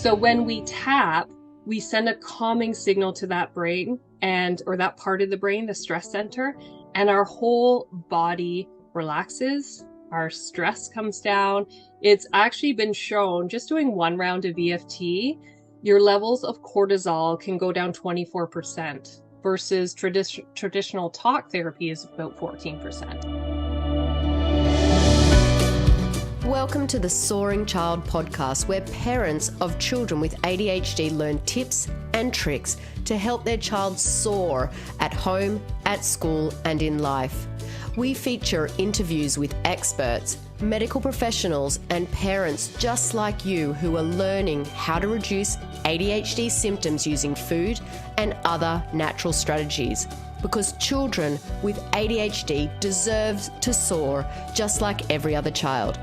So when we tap, we send a calming signal to that brain or that part of the brain, the stress center, and our whole body relaxes. Our stress comes down. It's actually been shown just doing one round of EFT, your levels of cortisol can go down 24% versus traditional talk therapy is about 14%. Welcome to the Soaring Child Podcast, where parents of children with ADHD learn tips and tricks to help their child soar at home, at school, and in life. We feature interviews with experts, medical professionals, and parents just like you who are learning how to reduce ADHD symptoms using food and other natural strategies. Because children with ADHD deserve to soar just like every other child.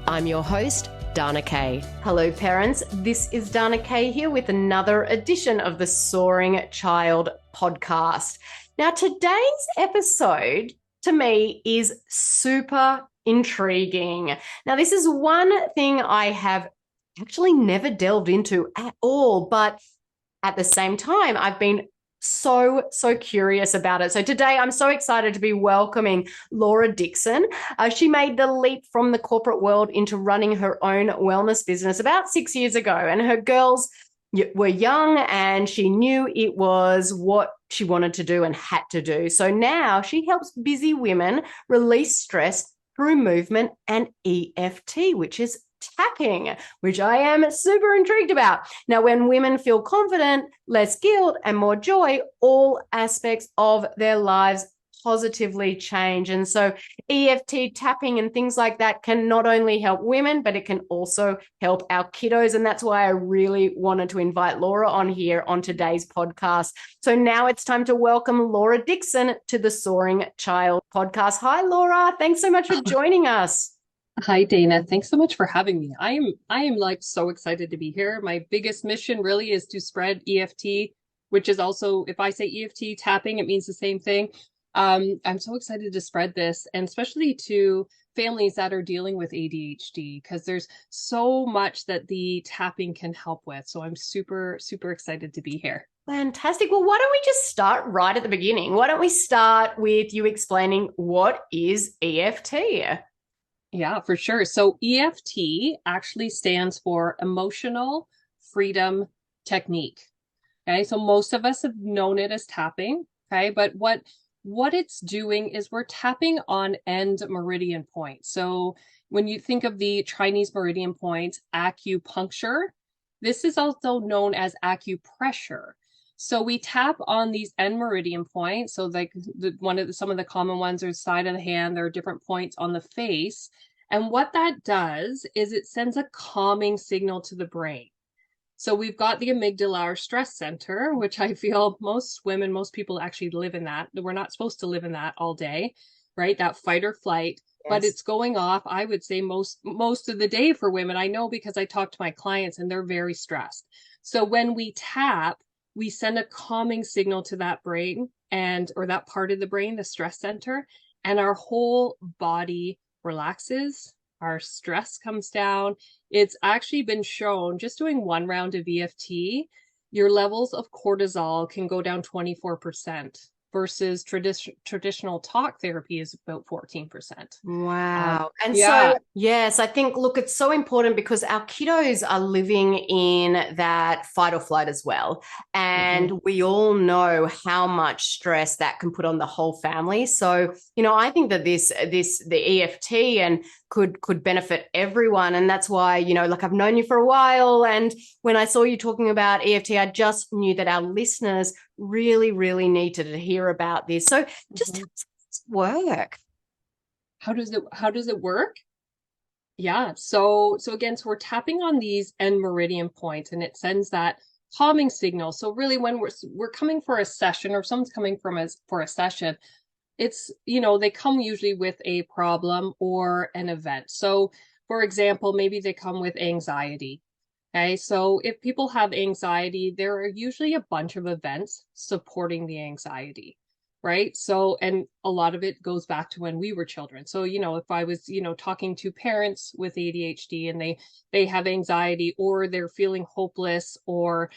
I'm your host, Dana Kay. Hello, parents. This is Dana Kay here with another edition of the Soaring Child Podcast. Now, today's episode to me is super intriguing. Now, this is one thing I have actually never delved into at all, but at the same time, I've been so curious about it. So today I'm so excited to be welcoming Laura Dixon. She made the leap from the corporate world into running her own wellness business about 6 years ago. And her girls were young and she knew it was what she wanted to do and had to do. So now she helps busy women release stress through movement and EFT, which is tapping, which I am super intrigued about. Now, when women feel confident, less guilt, and more joy, all aspects of their lives positively change. And so EFT tapping and things like that can not only help women, but it can also help our kiddos. And that's why I really wanted to invite Laura on here on today's podcast. So now it's time to welcome Laura Dixon to the Soaring Child Podcast. Hi, Laura. Thanks so much for joining us. Hi, Dana. Thanks so much for having me. I am like so excited to be here. My biggest mission really is to spread EFT, which is also, if I say EFT tapping, it means the same thing. I'm so excited to spread this, and especially to families that are dealing with ADHD, because there's so much that the tapping can help with. So I'm super excited to be here. Fantastic. Well, why don't we just start right at the beginning? Why don't we start with you explaining what is EFT? Yeah, for sure. So EFT actually stands for Emotional Freedom Technique. Okay, so most of us have known it as tapping. Okay, but what it's doing is we're tapping on end meridian points. So when you think of the Chinese meridian points, acupuncture, this is also known as acupressure. So we tap on these end meridian points. So like some of the common ones are side of the hand. There are different points on the face. And what that does is it sends a calming signal to the brain. So we've got the amygdala, our stress center, which I feel most people actually live in that. We're not supposed to live in that all day, right? That fight or flight. Yes. But it's going off, I would say most of the day for women. I know because I talk to my clients and they're very stressed. So when we tap, we send a calming signal to that brain or that part of the brain, the stress center, and our whole body relaxes. Our stress comes down. It's actually been shown just doing one round of EFT, your levels of cortisol can go down 24% versus traditional talk therapy is about 14%. Wow. So, yes, I think, look, it's so important because our kiddos are living in that fight or flight as well. And we all know how much stress that can put on the whole family. So, I think that the EFT and could benefit everyone. And that's why, I've known you for a while. And when I saw you talking about EFT, I just knew that our listeners really, really needed to hear about this. So just tell us how does it work? How does it work? Yeah. So again, we're tapping on these end meridian points and it sends that calming signal. So really when we're coming for a session or someone's coming for a session, it's, they come usually with a problem or an event. So for example, maybe they come with anxiety. Okay. So if people have anxiety, there are usually a bunch of events supporting the anxiety, right? So, and a lot of it goes back to when we were children. So, if I was, talking to parents with ADHD and they have anxiety, or they're feeling hopeless, or,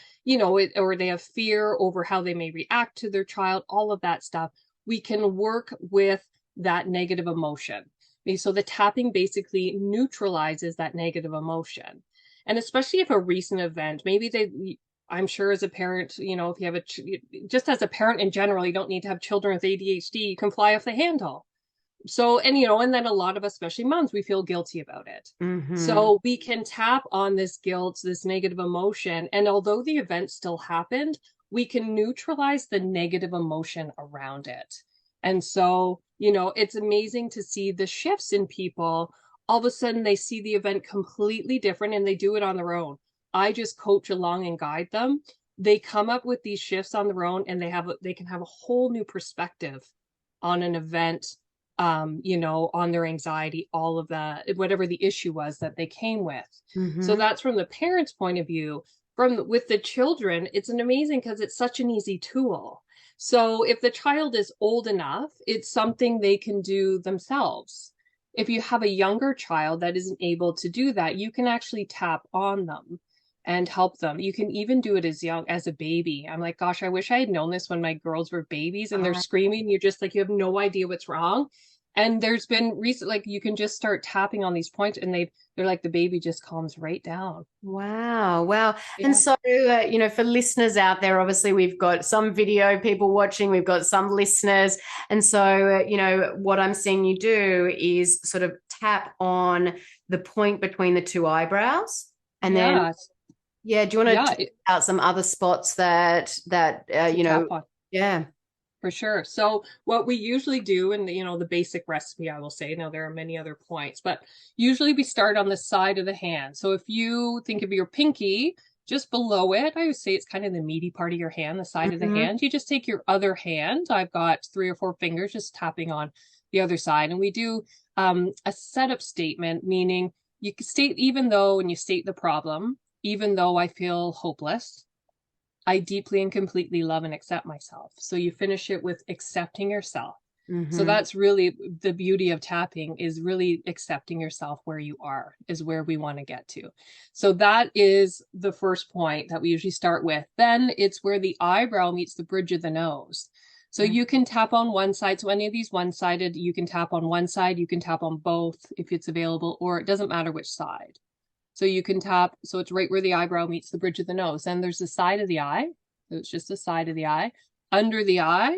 or they have fear over how they may react to their child, all of that stuff, we can work with that negative emotion. Okay, so the tapping basically neutralizes that negative emotion. And especially if a recent event, I'm sure as a parent, if you have just as a parent in general, you don't need to have children with ADHD, you can fly off the handle. So, and then a lot of us, especially moms, we feel guilty about it. Mm-hmm. So we can tap on this guilt, this negative emotion. And although the event still happened, we can neutralize the negative emotion around it. And so, it's amazing to see the shifts in people. All of a sudden, they see the event completely different and they do it on their own. I just coach along and guide them. They come up with these shifts on their own, and they can have a whole new perspective on an event, on their anxiety, all of that, whatever the issue was that they came with. Mm-hmm. So that's from the parents' point of view. With the children, it's an amazing because it's such an easy tool. So if the child is old enough, it's something they can do themselves. If you have a younger child that isn't able to do that, you can actually tap on them and help them. You can even do it as young as a baby. I'm like, gosh, I wish I had known this when my girls were babies and they're screaming. You're just like, you have no idea what's wrong. And there's been recent, like, you can just start tapping on these points and they're like, the baby just calms right down. Wow. Yeah. And so, for listeners out there, obviously we've got some video people watching, we've got some listeners. And so, what I'm seeing you do is sort of tap on the point between the two eyebrows. And then, do you want to talk about some other spots that yeah. For sure. So what we usually do, and the basic recipe, I will say, now there are many other points, but usually we start on the side of the hand. So if you think of your pinky, just below it, I would say it's kind of the meaty part of your hand, the side of the hand. You just take your other hand. I've got 3 or 4 fingers just tapping on the other side. And we do a setup statement, meaning you can state, even though, and you state the problem, even though I feel hopeless, I deeply and completely love and accept myself. So you finish it with accepting yourself. Mm-hmm. So that's really the beauty of tapping, is really accepting yourself where you are, is where we want to get to. So that is the first point that we usually start with. Then it's where the eyebrow meets the bridge of the nose. So you can tap on one side. So any of these one-sided, you can tap on one side, you can tap on both if it's available, or it doesn't matter which side. So you can tap, so it's right where the eyebrow meets the bridge of the nose. Then there's the side of the eye. So it's just the side of the eye. Under the eye,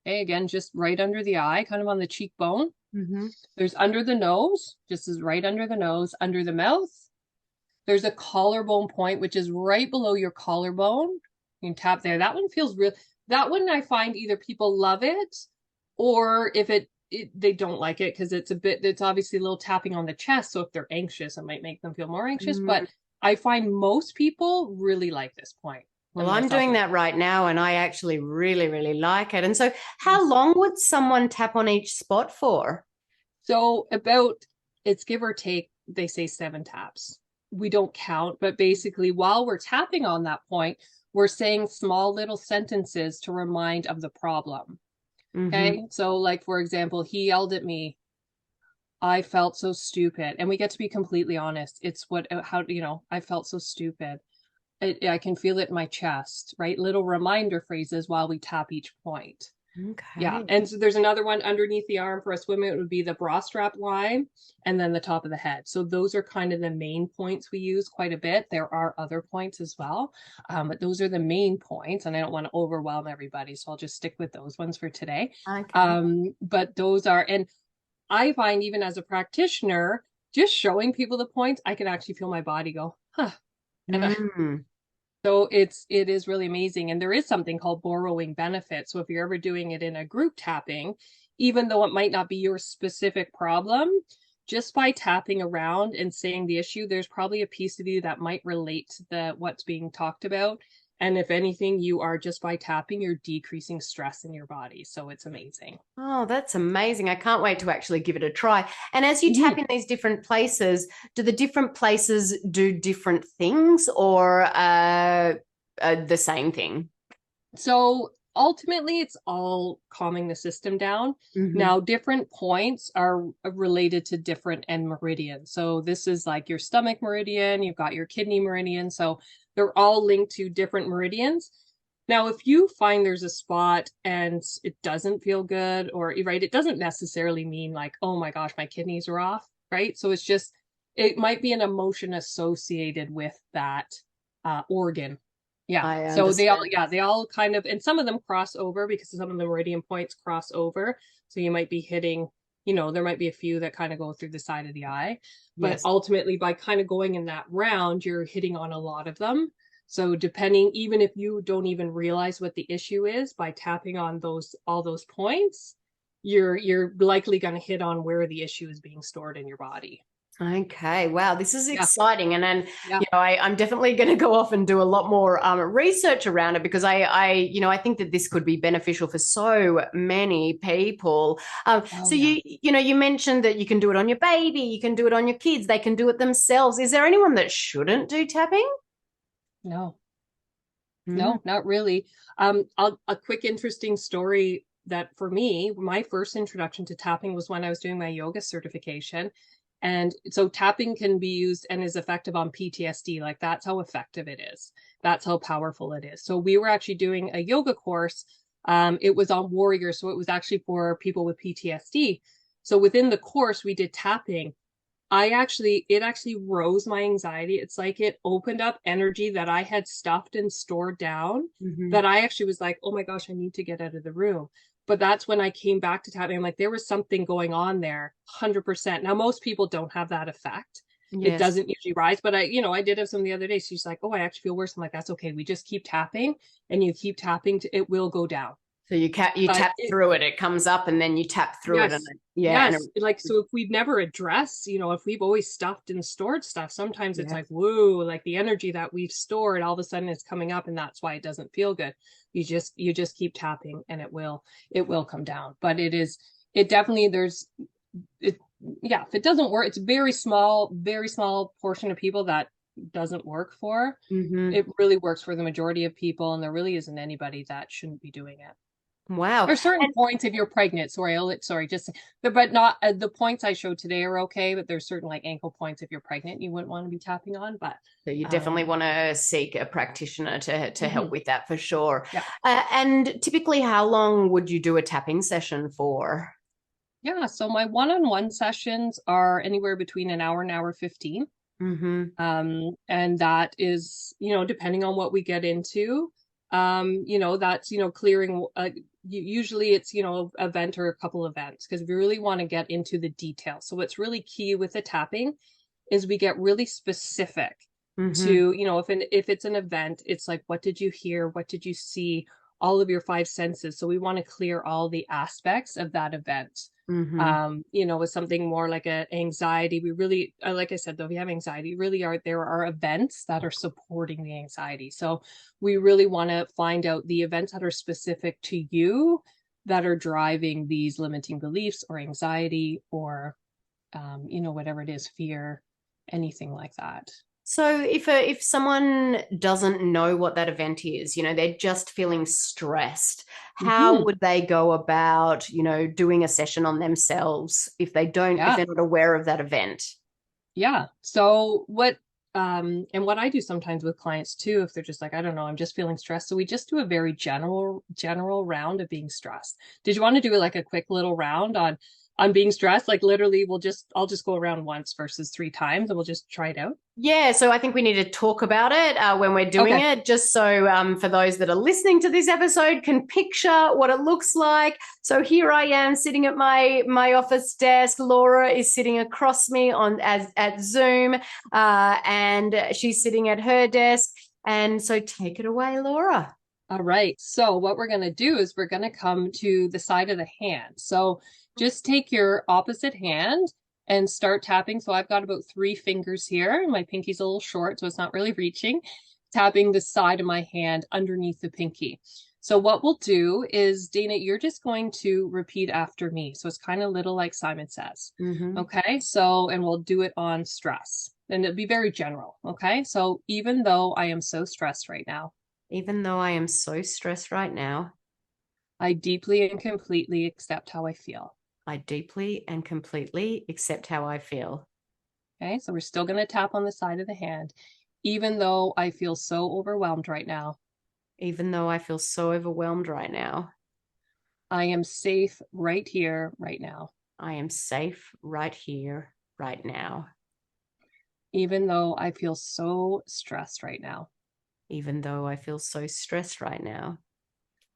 okay, again, just right under the eye, kind of on the cheekbone. Mm-hmm. There's under the nose, just as right under the nose. Under the mouth, there's a collarbone point, which is right below your collarbone. You can tap there. That one feels real. That one, I find either people love it, or if they don't like it, because it's obviously a little tapping on the chest. So if they're anxious, it might make them feel more anxious. But I find most people really like this point. Well, I'm doing that right now, and I actually really, really like it. And so how long would someone tap on each spot for? So it's give or take, they say 7 taps. We don't count, but basically while we're tapping on that point, we're saying small little sentences to remind of the problem. Okay. So like, for example, he yelled at me. I felt so stupid. And we get to be completely honest. It's I felt so stupid. I can feel it in my chest, right? Little reminder phrases while we tap each point. Okay. Yeah. And so there's another one underneath the arm. For us women, it would be the bra strap line and then the top of the head. So those are kind of the main points we use quite a bit. There are other points as well, but those are the main points, and I don't want to overwhelm everybody, so I'll just stick with those ones for today. Okay. But those are, and I find even as a practitioner, just showing people the points, I can actually feel my body go, huh. And so it is really amazing. And there is something called borrowing benefit. So if you're ever doing it in a group tapping, even though it might not be your specific problem, just by tapping around and saying the issue, there's probably a piece of you that might relate to what's being talked about. And if anything, you are, just by tapping, you're decreasing stress in your body. So it's amazing. Oh, that's amazing. I can't wait to actually give it a try. And as you tap in these different places, do the different places do different things, or the same thing? So ultimately it's all calming the system down. Mm-hmm. Now, different points are related to different end meridians. So this is like your stomach meridian, you've got your kidney meridian. So they're all linked to different meridians. Now, if you find there's a spot and it doesn't feel good, or right, it doesn't necessarily mean like, oh my gosh, my kidneys are off, right? So it's just, it might be an emotion associated with that organ. Yeah. I So they all, understand. yeah, they all kind of, and some of them cross over because some of the meridian points cross over. So you might be hitting, there might be a few that kind of go through the side of the eye, but Yes. ultimately by kind of going in that round, you're hitting on a lot of them. So depending, even if you don't even realize what the issue is, by tapping on all those points, you're likely going to hit on where the issue is being stored in your body. Okay. Wow. This is Yeah. exciting. And Yeah. I'm definitely going to go off and do a lot more research around it, because I think that this could be beneficial for so many people. Oh, so yeah. you mentioned that you can do it on your baby, you can do it on your kids, they can do it themselves. Is there anyone that shouldn't do tapping? No, Mm. no, not really. A quick interesting story that for me, my first introduction to tapping was when I was doing my yoga certification. And so tapping can be used and is effective on PTSD. Like that's how effective it is. That's how powerful it is. So we were actually doing a yoga course. It was on warriors. So it was actually for people with PTSD. So within the course, we did tapping. It actually rose my anxiety. It's like it opened up energy that I had stuffed and stored down, Mm-hmm. that I actually was like, oh my gosh, I need to get out of the room. But that's when I came back to tapping. I'm like, there was something going on there, 100%. Now, most people don't have that effect. It Yes. doesn't usually rise, but I did have some the other day. She's like, oh, I actually feel worse. I'm like, that's okay. We just keep tapping and you keep tapping it will go down. So you But tap through it, it comes up, and then you tap through it, and yes. yeah, and Yes. Like, so if we've never addressed, if we've always stuffed and stored stuff, sometimes it's yeah. like, whoa, like the energy that we've stored all of a sudden is coming up, and that's why it doesn't feel good. You just keep tapping and it will come down. But it definitely, yeah, if it doesn't work, it's a very small portion of people that doesn't work for. Mm-hmm. It really works for the majority of people, and there really isn't anybody that shouldn't be doing it. Wow. There's certain points if you're pregnant. But not the points I showed today are okay. But there's certain like ankle points if you're pregnant, you wouldn't want to be tapping on. But So you definitely want to seek a practitioner to help with that for sure. yeah, And typically, how long would you do a tapping session for? yeah. So my one-on-one sessions are anywhere between an hour 15. Mm-hmm. And that is, depending on what we get into, that's, clearing, usually it's, event or a couple events, because we really want to get into the details. So what's really key with the tapping is we get really specific Mm-hmm. to, if it's an event, it's like, what did you hear? What did you see? All of your five senses. So we want to clear all the aspects of that event. Mm-hmm. With something more like an anxiety, we really, like I said, though, if you have anxiety, there are events that are supporting the anxiety. So we really want to find out the events that are specific to you that are driving these limiting beliefs or anxiety or, whatever it is, fear, anything like that. So if someone doesn't know what that event is, they're just feeling stressed, how Mm-hmm. would they go about, doing a session on themselves if if Yeah. they're not aware of that event? Yeah. So and what I do sometimes with clients too, if they're just like, I don't know, I'm just feeling stressed. So we just do a very general round of being stressed. Did you want to do like a quick little round on being stressed? Like literally I'll just go around once versus 3 times and we'll just try it out. Yeah, so I think we need to talk about it when we're doing Okay. it, just so for those that are listening to this episode can picture what it looks like. So here I am sitting at my office desk. Laura is sitting across me at Zoom, and she's sitting at her desk. And so take it away, Laura. All right. So what we're going to do is we're going to come to the side of the hand. So just take your opposite hand and start tapping. So I've got about 3 fingers here. My pinky's a little short, so it's not really reaching. Tapping the side of my hand underneath the pinky. So what we'll do is, Dana, you're just going to repeat after me. So it's kind of little like Simon Says. Mm-hmm. Okay. So, and we'll do it on stress. And it'll be very general. Okay. So even though I am so stressed right now, Even though I am so stressed right now, I deeply and completely accept how I feel. I deeply and completely accept how I feel. Okay, so we're still going to tap on the side of the hand. Even though I feel so overwhelmed right now, Even though I feel so overwhelmed right now, I am safe right here, right now. I am safe right here, right now. Even though I feel so stressed right now, Even though I feel so stressed right now,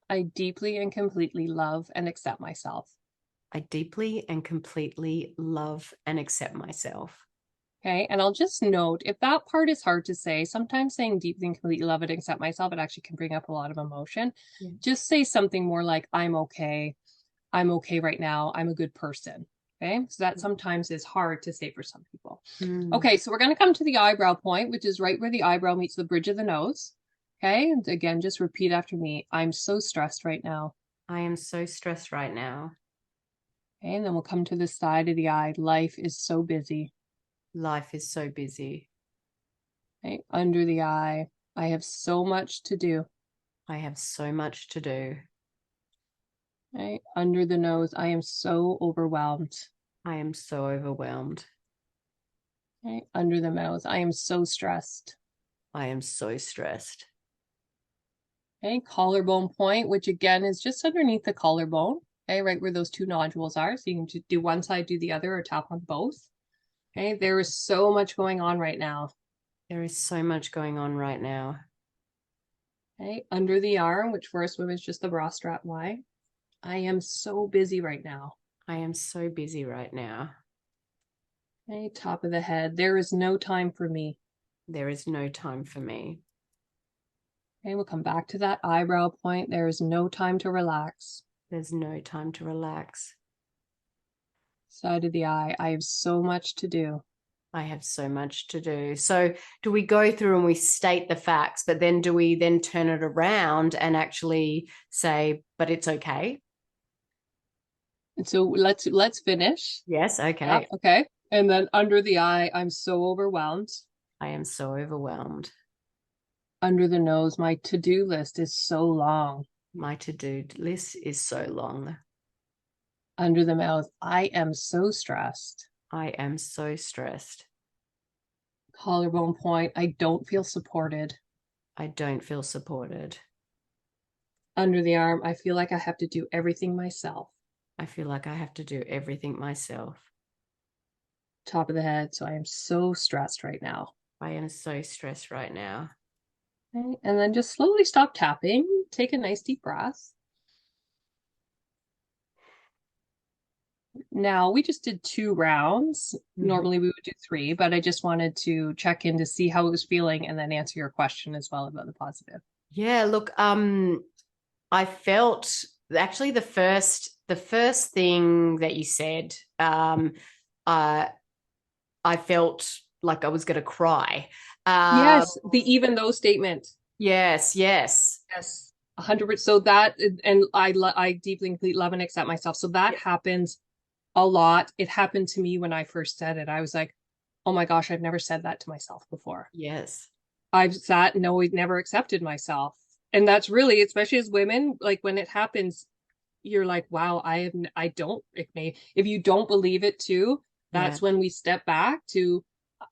I deeply and completely love and accept myself. I deeply and completely love and accept myself. Okay, and I'll just note, if that part is hard to say, sometimes saying deeply and completely love and accept myself, it actually can bring up a lot of emotion. Yeah. Just say something more like, I'm okay right now, I'm a good person. Okay, so that sometimes is hard to say for some people. Okay, so we're going to come to the eyebrow point, which is right where the eyebrow meets the bridge of the nose. Okay, and again, just repeat after me. I'm so stressed right now. I am so stressed right now. Okay, and then we'll come to the side of the eye. Life is so busy. Life is so busy. Okay, under the eye. I have so much to do. I have so much to do. Okay, under the nose. I am so overwhelmed. I am so overwhelmed. Okay, under the mouth. I am so stressed. I am so stressed. Okay, collarbone point, which again is just underneath the collarbone. Okay, right where those two nodules are. So you can just do one side, do the other, or tap on both. Okay, there is so much going on right now. There is so much going on right now. Okay, under the arm, which for us women is just the bra strap line. I am so busy right now. I am so busy right now. Okay, top of the head. There is no time for me. There is no time for me. Okay, we'll come back to that eyebrow point. There is no time to relax. There's no time to relax. Side of the eye. I have so much to do. I have so much to do. So do we go through and we state the facts, but then do we then turn it around and actually say, but it's okay? And so let's finish. Yes, okay. Yeah, okay. And then under the eye, I'm so overwhelmed. I am so overwhelmed. Under the nose, my to-do list is so long. My to-do list is so long. Under the mouth, I am so stressed. I am so stressed. Collarbone point, I don't feel supported. I don't feel supported. Under the arm, I feel like I have to do everything myself. I feel like I have to do everything myself. Top of the head, so I am so stressed right now. I am so stressed right now. Okay. And then just slowly stop tapping. Take a nice deep breath. Now, we just did 2 rounds. Normally we would do 3, but I just wanted to check in to see how it was feeling and then answer your question as well about the positive. Yeah, look, I felt actually the first thing that you said, I felt like I was going to cry. Yes, the even though statement. Yes. 100%. So that, and I deeply and completely love and accept myself. So that happens a lot. It happened to me when I first said it. I was like, oh my gosh, I've never said that to myself before. Yes. I've never accepted myself. And that's really, especially as women, like when it happens, you're like, wow, I don't, if you don't believe it too, that's when we step back to,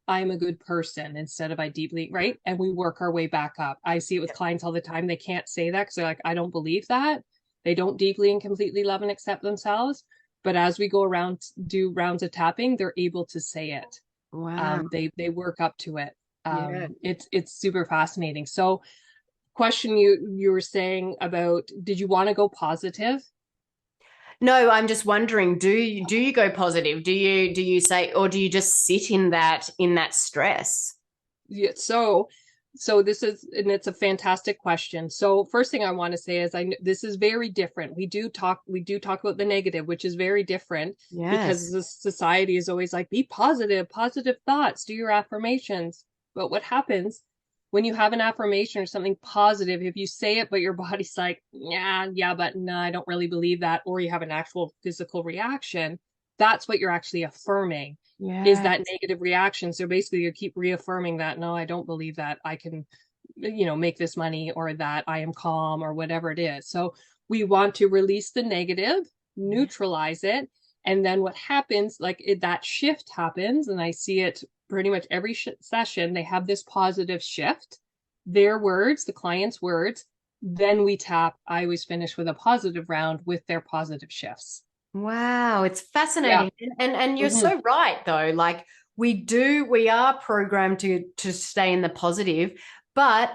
I'm a good person instead of I deeply, right? And we work our way back up. I see it with clients all the time. They can't say that because they're like, I don't believe that. They don't deeply and completely love and accept themselves. But as we go around, do rounds of tapping, they're able to say it. Wow. They work up to it. It's super fascinating. So question you were saying about, did you want to go positive? No, I'm just wondering, do you go positive? Do you say, or do you just sit in that stress? Yeah, so this is, and it's a fantastic question. So first thing I want to say is this is very different. We do talk about the negative, which is very different because the society is always like, be positive thoughts, do your affirmations. But what happens when you have an affirmation or something positive, if you say it, but your body's like, yeah, but no, I don't really believe that, or you have an actual physical reaction, that's what you're actually affirming. Is that negative reaction. So basically you keep reaffirming that, no, I don't believe that I can, make this money, or that I am calm, or whatever it is. So we want to release the negative, neutralize it. And then what happens, that shift happens, and I see it pretty much every session, they have this positive shift, their words, the client's words. Then we tap. I always finish with a positive round with their positive shifts. Wow, it's fascinating. Yeah. And you're so right though. Like we are programmed to stay in the positive, but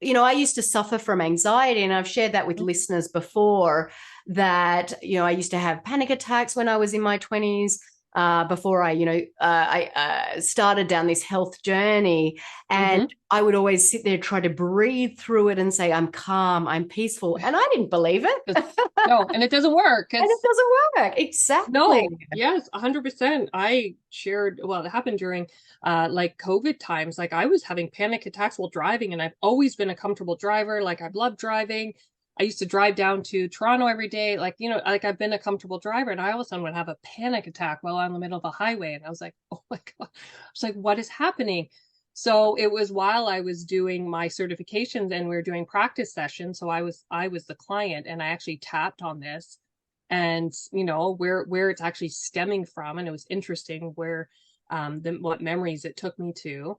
I used to suffer from anxiety, and I've shared that with listeners before, that, I used to have panic attacks when I was in my 20s, before I started down this health journey. And I would always sit there, try to breathe through it and say, I'm calm, I'm peaceful. And I didn't believe it. No, and it doesn't work. And it doesn't work. Exactly. No, yes, 100%. I shared, it happened during COVID times. Like I was having panic attacks while driving, and I've always been a comfortable driver. Like I've loved driving. I used to drive down to Toronto every day. I've been a comfortable driver, and I all of a sudden would have a panic attack while I'm in the middle of a highway. And I was like, oh my God. I was like, what is happening? So it was while I was doing my certifications and we were doing practice sessions. So I was the client, and I actually tapped on this, and where it's actually stemming from. And it was interesting where what memories it took me to,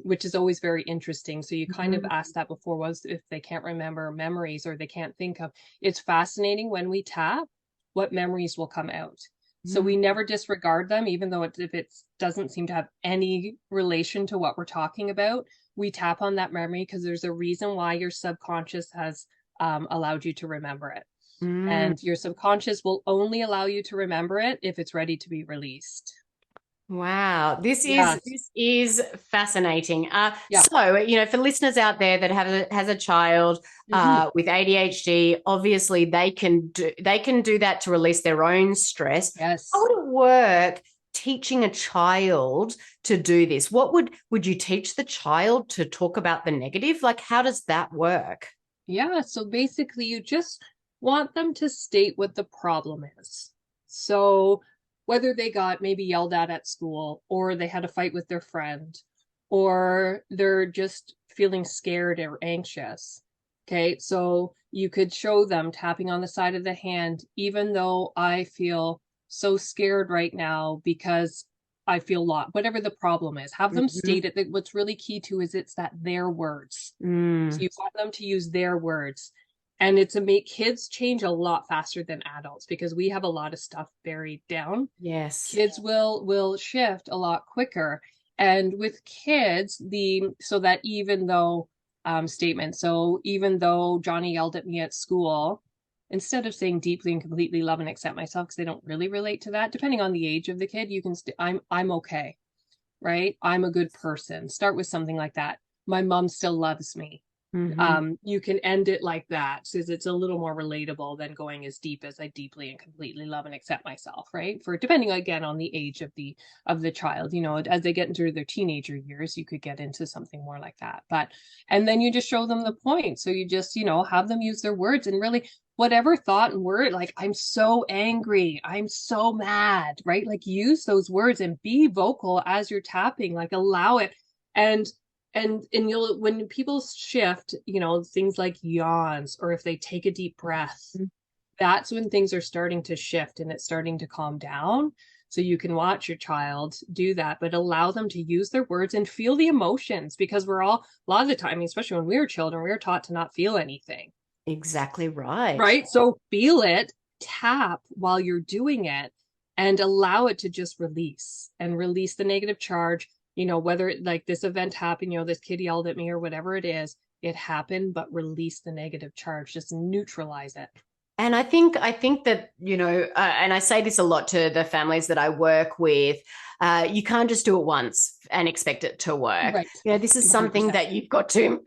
which is always very interesting. So you kind of asked that before, was if they can't remember memories or they can't think of. It's fascinating when we tap what memories will come out. So we never disregard them, even though if it doesn't seem to have any relation to what we're talking about. We tap on that memory because there's a reason why your subconscious has allowed you to remember it. And your subconscious will only allow you to remember it if it's ready to be released. Wow, this is fascinating. So, for listeners out there that has a child with ADHD, obviously they can do that to release their own stress. Yes. How would it work teaching a child to do this? What would you teach the child to talk about the negative? Like, how does that work? Yeah, so basically you just want them to state what the problem is. So whether they got maybe yelled at school, or they had a fight with their friend, or they're just feeling scared or anxious. Okay, so you could show them tapping on the side of the hand, even though I feel so scared right now because I feel lost, whatever the problem is, have them state it. That what's really key to is it's that their words. So you want them to use their words. And it's to make kids change a lot faster than adults, because we have a lot of stuff buried down. Yes. Kids will shift a lot quicker. And with kids, so that even though statement, so even though Johnny yelled at me at school, instead of saying deeply and completely love and accept myself, because they don't really relate to that, depending on the age of the kid, you can I'm okay, right? I'm a good person. Start with something like that. My mom still loves me. You can end it like that, because it's a little more relatable than going as deep as I deeply and completely love and accept myself, right? For depending again on the age of the child, as they get into their teenager years, you could get into something more like that. And then you just show them the point. So you just, have them use their words, and really whatever thought and word, like I'm so angry, I'm so mad, right? Like use those words and be vocal as you're tapping, like allow it. And you'll, when people shift, things like yawns, or if they take a deep breath, that's when things are starting to shift and it's starting to calm down. So you can watch your child do that, but allow them to use their words and feel the emotions, because we're all, a lot of the time, especially when we were children, we were taught to not feel anything. Exactly right. Right. So feel it, tap while you're doing it, and allow it to just release the negative charge. Whether like this event happened, this kid yelled at me or whatever it is, it happened, but release the negative charge, just neutralize it. And I think that, and I say this a lot to the families that I work with, you can't just do it once and expect it to work. Right. This is something 100%. That you've got to,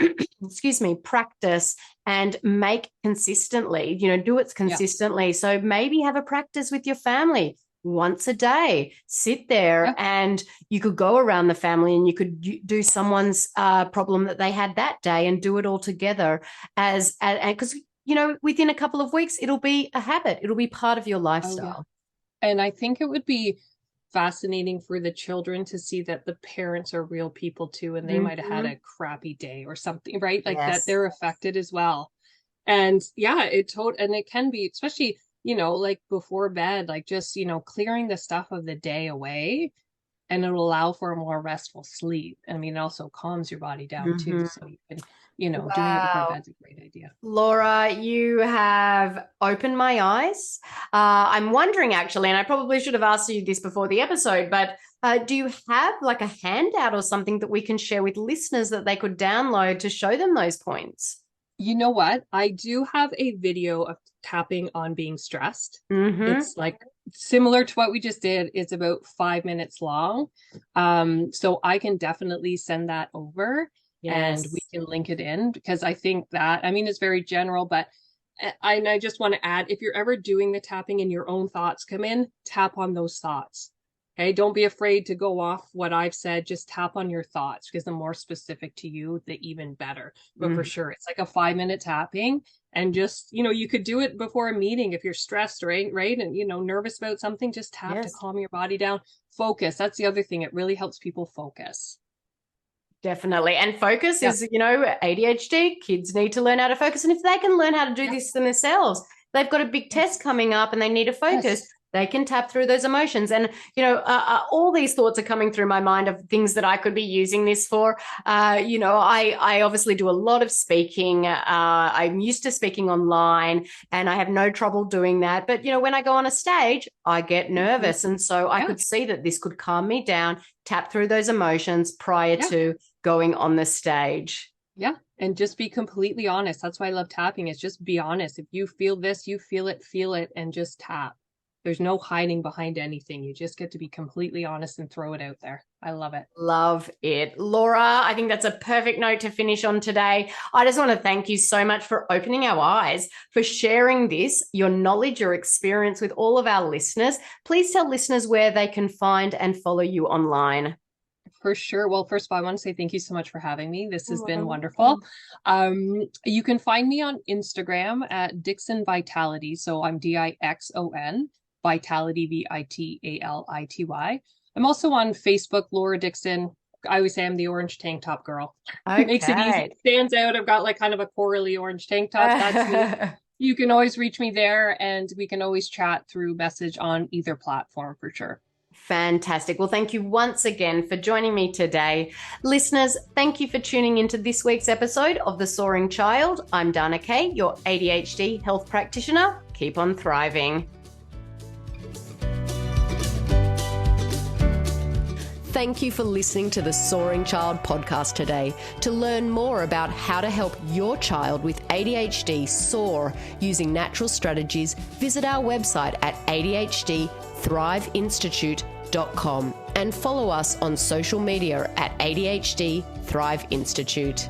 practice and make consistently, do it consistently. Yeah. So maybe have a practice with your family. Once a day, sit there, and you could go around the family and you could do someone's problem that they had that day and do it all together as because within a couple of weeks it'll be a habit, it'll be part of your lifestyle. And I think it would be fascinating for the children to see that the parents are real people too, and they might have had a crappy day or something, right? Like that they're affected as well. And yeah, and it can be, especially, like before bed, like just, clearing the stuff of the day away, and it'll allow for a more restful sleep. I mean, it also calms your body down too. So you can, doing it before Wow. bed's a great idea. Laura, you have opened my eyes. I'm wondering actually, and I probably should have asked you this before the episode, but do you have like a handout or something that we can share with listeners that they could download to show them those points? You know what? I do have a video of tapping on being stressed. Mm-hmm. It's like similar to what we just did. It's about 5 minutes long. So I can definitely send that over and we Yes. can link it in, because I think that, I mean, it's very general, but I just want to add, if you're ever doing the tapping and your own thoughts come in, tap on those thoughts. Okay, don't be afraid to go off what I've said. Just tap on your thoughts, because the more specific to you, the even better. But for sure, it's like a 5 minute tapping. And just, you could do it before a meeting if you're stressed, right? And, nervous about something, just tap to Yes. calm your body down. Focus. That's the other thing. It really helps people focus. Definitely. And focus Yeah. is, ADHD, kids need to learn how to focus. And if they can learn how to do this themselves, they've got a big test coming up and they need to focus. Yes. They can tap through those emotions. And, all these thoughts are coming through my mind of things that I could be using this for. I obviously do a lot of speaking. I'm used to speaking online and I have no trouble doing that. But, when I go on a stage, I get nervous. And so I could see that this could calm me down, tap through those emotions prior to going on the stage. Yeah. And just be completely honest. That's why I love tapping, is just be honest. If you feel this, you feel it, and just tap. There's no hiding behind anything. You just get to be completely honest and throw it out there. I love it. Love it. Laura, I think that's a perfect note to finish on today. I just want to thank you so much for opening our eyes, for sharing this, your knowledge, your experience with all of our listeners. Please tell listeners where they can find and follow you online. For sure. Well, first of all, I want to say thank you so much for having me. This has been wonderful. You can find me on Instagram at Dixon Vitality. So I'm Dixon, Vitality, Vitality. I'm also on Facebook, Laura Dixon. I always say I'm the orange tank top girl. Okay. Makes it easy. It stands out. I've got like kind of a corally orange tank top. That's me. You can always reach me there, and we can always chat through message on either platform for sure. Fantastic. Well, thank you once again for joining me today. Listeners, thank you for tuning into this week's episode of The Soaring Child. I'm Dana Kay, your ADHD health practitioner. Keep on thriving. Thank you for listening to the Soaring Child podcast today. To learn more about how to help your child with ADHD soar using natural strategies, visit our website at ADHD Thrive Institute.com and follow us on social media at ADHD Thrive Institute.